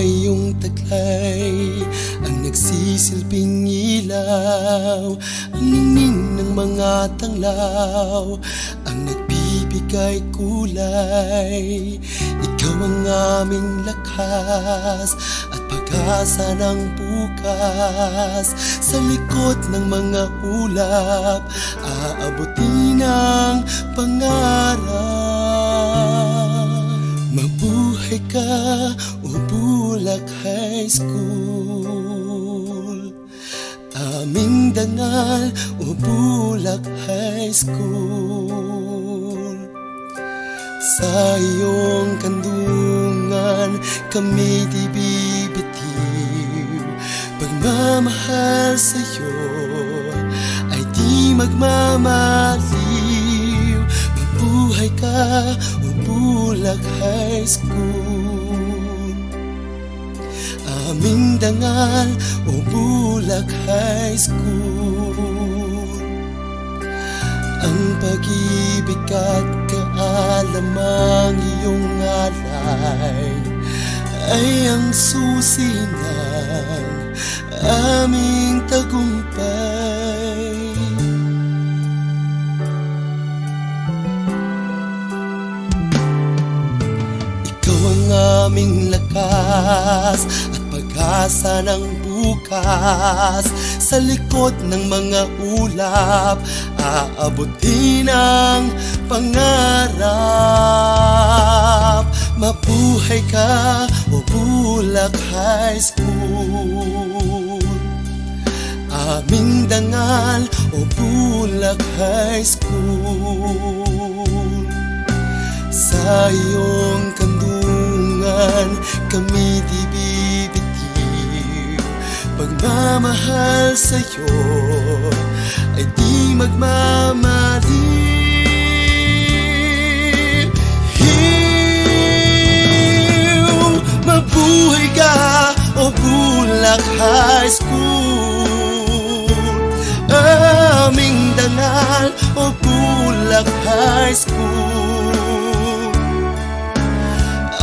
iyong taglay ang nagsisilbing ilaw, ang ningning ng mga tanglaw, ang nagbibigay kulay. Ikaw ang aming lakas at pag-asa ng bukas. Sa likod ng mga ulap, aabutin ang pangarap. Mabuhay ka, o Bulak High School. Aming dangal, o Bulak High School. Sa iyong kandungan, kami di bibitiw. Pagmamahal sa'yo ay di magmamaliw. Mabuhay ka, o Bulak High School. Aming dangal, o Bulak High School. Ang pag-ibig at kaalamang iyong alay ay ang susi ng aming tagumpay. Ikaw ang aming lakas at pag-asa ng bukas. Sa likod ng mga ulap, aabutin ang pangarap. Mabuhay ka, o Bulak High School. Aming dangal, o Bulak High School. Sa iyong kandungan, kami di bibitiw. Pagmamahal sa'yo ay di magmamaliw. Mabuhay ka, o Bulak High School. Aming dangal, o Bulak High School.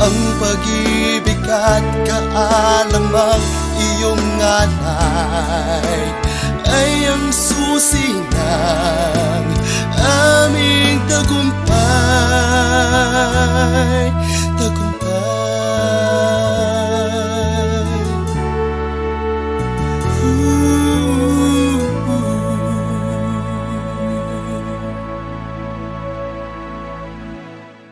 Ang pag-ibig at kaalamang iyong alay ay ang susi ng aming tagumpay.